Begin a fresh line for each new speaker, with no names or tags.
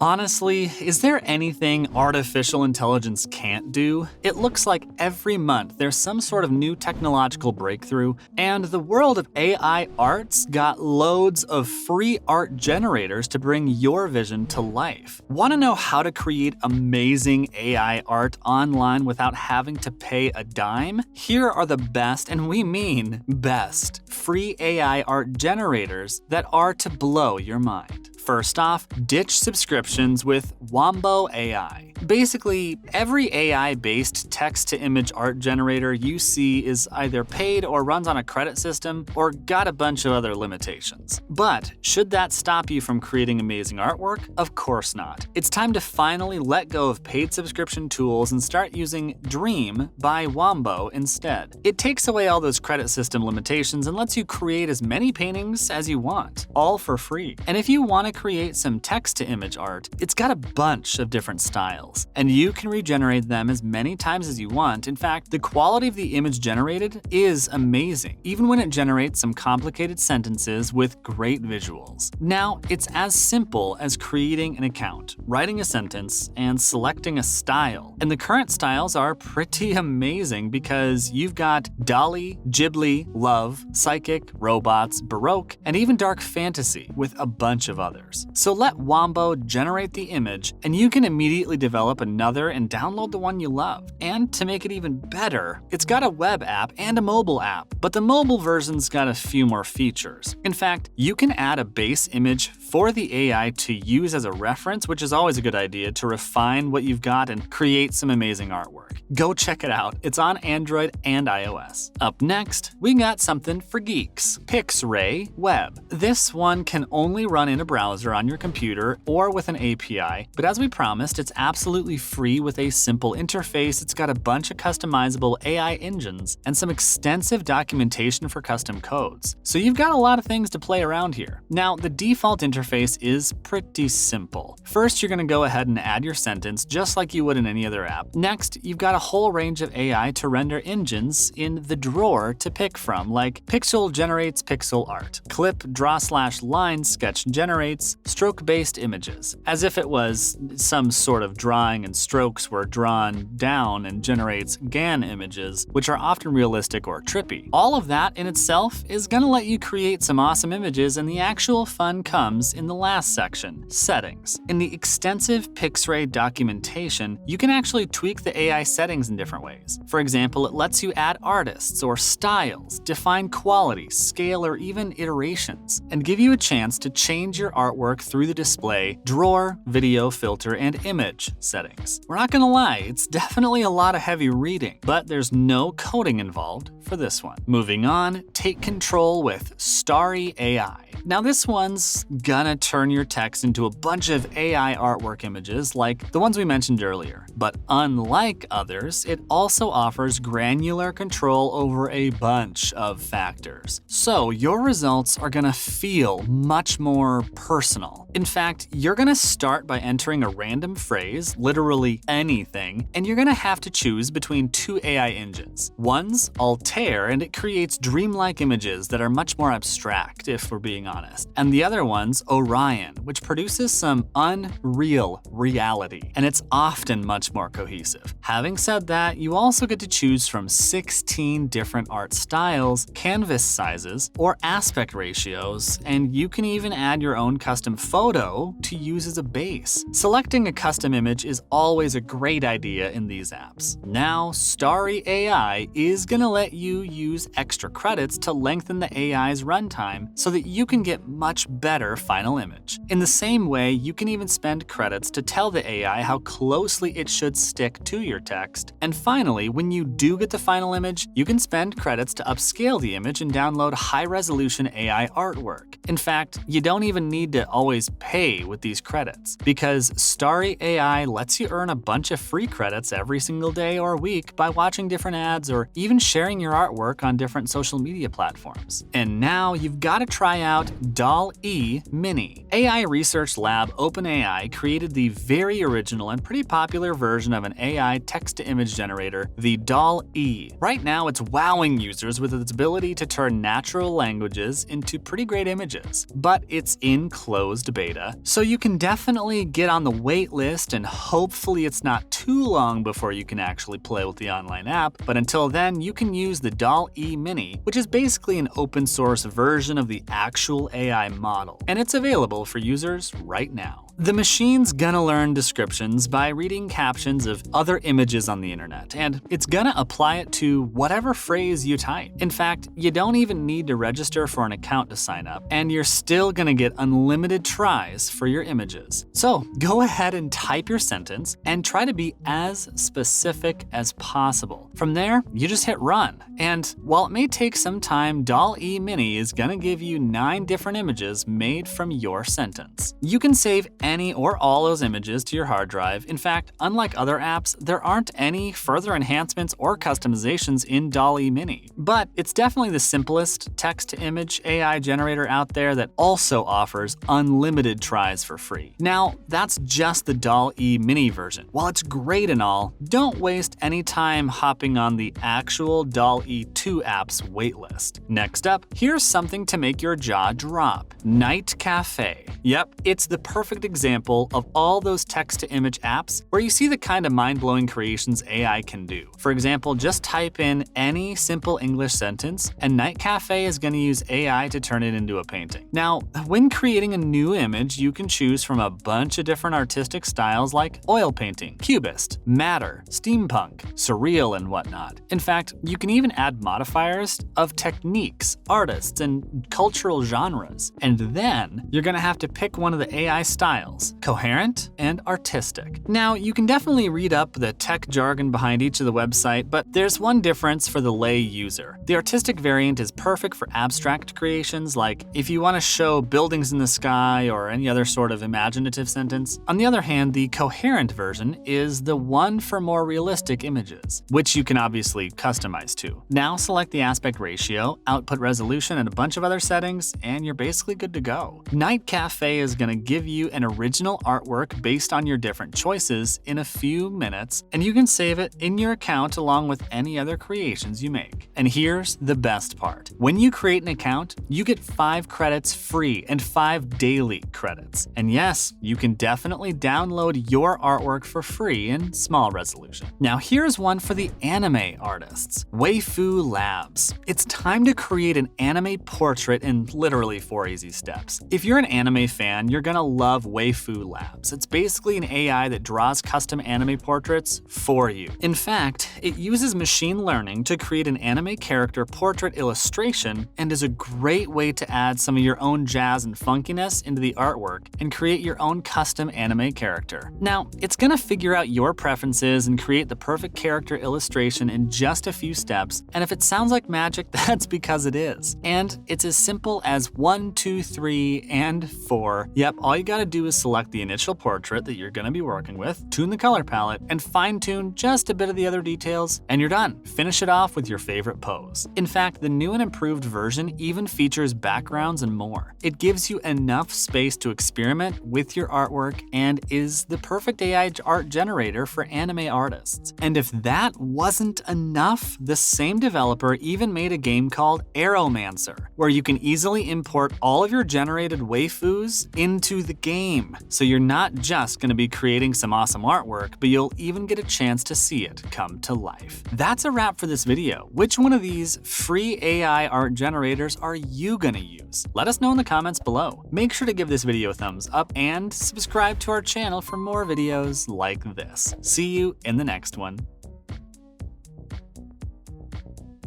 Honestly, is there anything artificial intelligence can't do? It looks like every month there's some sort of new technological breakthrough, and the world of AI art's got loads of free art generators to bring your vision to life. Want to know how to create amazing AI art online without having to pay a dime? Here are the best, and we mean best, free AI art generators that are to blow your mind. First off, ditch subscriptions with Wombo AI. Basically, every AI-based text-to-image art generator you see is either paid or runs on a credit system or got a bunch of other limitations. But should that stop you from creating amazing artwork? Of course not. It's time to finally let go of paid subscription tools and start using Dream by Wombo instead. It takes away all those credit system limitations and lets you create as many paintings as you want, all for free. And if you want to create some text-to-image art, it's got a bunch of different styles, and you can regenerate them as many times as you want. In fact, the quality of the image generated is amazing, even when it generates some complicated sentences with great visuals. Now, it's as simple as creating an account, writing a sentence, and selecting a style. And the current styles are pretty amazing because you've got Dolly, Ghibli, Love, Psychic, Robots, Baroque, and even Dark Fantasy, with a bunch of others. So let Wombo generate the image, and you can immediately develop another and download the one you love. And to make it even better, it's got a web app and a mobile app, but the mobile version's got a few more features. In fact, you can add a base image for the AI to use as a reference, which is always a good idea to refine what you've got and create some amazing artwork. Go check it out. It's on Android and iOS. Up next, we got something for geeks, Pixray Web. This one can only run in a browser on your computer or with an API, but as we promised, it's absolutely free with a simple interface. It's got a bunch of customizable AI engines and some extensive documentation for custom codes. So you've got a lot of things to play around here. Now, the default interface is pretty simple. First, you're going to go ahead and add your sentence just like you would in any other app. Next, you've got a whole range of AI to render engines in the drawer to pick from, like Pixel generates pixel art, Clip draw/line sketch generates stroke-based images, as if it was some sort of drawing and strokes were drawn down and generates GAN images, which are often realistic or trippy. All of that in itself is gonna let you create some awesome images, and the actual fun comes in the last section, settings. In the extensive Pixray documentation, you can actually tweak the AI settings in different ways. For example, it lets you add artists or styles, define quality, scale, or even iterations, and give you a chance to change your artwork through the display, drawer, video, filter, and image settings. We're not gonna lie, it's definitely a lot of heavy reading, but there's no coding involved for this one. Moving on, take control with Starry AI. Now this one's gonna turn your text into a bunch of AI artwork images like the ones we mentioned earlier, but unlike others, it also offers granular control over a bunch of factors. So your results are gonna feel much more personal. In fact, you're gonna start by entering a random phrase, literally anything, and you're gonna have to choose between two AI engines. One's Altair, and it creates dreamlike images that are much more abstract, if we're being honest. And the other one's Orion, which produces some unreal reality, and it's often much more cohesive. Having said that, you also get to choose from 16 different art styles, canvas sizes, or aspect ratios, and you can even add your own custom photo to use as a base. Selecting a custom image is always a great idea in these apps. Now, Starry AI is gonna let you use extra credits to lengthen the AI's runtime so that you can get much better final image. In the same way, you can even spend credits to tell the AI how closely it should stick to your text. And finally, when you do get the final image, you can spend credits to upscale the image and download high-resolution AI artwork. In fact, you don't even need to always pay with these credits, because Starry AI lets you earn a bunch of free credits every single day or week by watching different ads or even sharing your artwork on different social media platforms. And now you've got to try out DALL-E Mini. AI research lab OpenAI OpenAI created the very original and pretty popular version of an AI text-to-image generator, the DALL-E. Right now, it's wowing users with its ability to turn natural languages into pretty great images. But it's in closed beta, so you can definitely get on the wait list, and hopefully it's not too long before you can actually play with the online app. But until then, you can use the DALL-E Mini, which is basically an open source version of the actual AI model, and it's available for users right now. The machine's gonna learn descriptions by reading captions of other images on the internet, and it's gonna apply it to whatever phrase you type. In fact, you don't even need to register for an account to sign up, and you're still gonna get unlimited tries for your images. So go ahead and type your sentence and try to be as specific as possible. From there, you just hit run. And while it may take some time, DALL-E Mini is gonna give you 9 different images made from your sentence. You can save any or all those images to your hard drive. In fact, unlike other apps, there aren't any further enhancements or customizations in DALL-E Mini. But it's definitely the simplest text-to-image AI generator out there that also offers unlimited tries for free. Now, that's just the DALL-E Mini version. While it's great and all, don't waste any time hopping on the actual DALL-E 2 app's waitlist. Next up, here's something to make your jaw drop: Night Cafe. Yep, it's the perfect example of all those text-to-image apps where you see the kind of mind-blowing creations AI can do. For example, just type in any simple English sentence, and Night Cafe is going to use AI to turn it into a painting. Now, when creating a new image, you can choose from a bunch of different artistic styles like oil painting, cubist, matter, steampunk, surreal, and whatnot. In fact, you can even add modifiers of techniques, artists, and cultural genres. And then you're going to have to pick one of the AI styles: coherent and artistic. Now, you can definitely read up the tech jargon behind each of the website, but there's one difference for the lay user. The artistic variant is perfect for abstract creations, like if you want to show buildings in the sky or any other sort of imaginative sentence. On the other hand, the coherent version is the one for more realistic images, which you can obviously customize to. Now select the aspect ratio, output resolution, and a bunch of other settings, and you're basically good to go. Night Cafe is going to give you an original artwork based on your different choices in a few minutes, and you can save it in your account along with any other creations you make. And here's the best part: when you create an account, you get 5 credits free and 5 daily credits. And yes, you can definitely download your artwork for free in small resolution. Now here's one for the anime artists: Waifu Labs. It's time to create an anime portrait in literally 4 easy steps. If you're an anime fan, you're gonna love Waifu Labs. It's basically an AI that draws custom anime portraits for you. In fact, it uses machine learning to create an anime character portrait illustration, and is a great way to add some of your own jazz and funkiness into the artwork and create your own custom anime character. Now, it's gonna figure out your preferences and create the perfect character illustration in just a few steps, and if it sounds like magic, that's because it is. And it's as simple as 1, 2, 3, and 4. Yep, all you gotta do is select the initial portrait that you're gonna be working with, tune the color palette, and fine-tune just a bit of the other details, and you're done. Finish it off with your favorite pose. In fact, the new and improved version even features backgrounds and more. It gives you enough space to experiment with your artwork and is the perfect AI art generator for anime artists. And if that wasn't enough, the same developer even made a game called Aeromancer, where you can easily import all of your generated waifus into the game. So you're not just going to be creating some awesome artwork, but you'll even get a chance to see it come to life. That's a wrap for this video. Which one of these free AI art generators are you going to use? Let us know in the comments below. Make sure to give this video a thumbs up and subscribe to our channel for more videos like this. See you in the next one.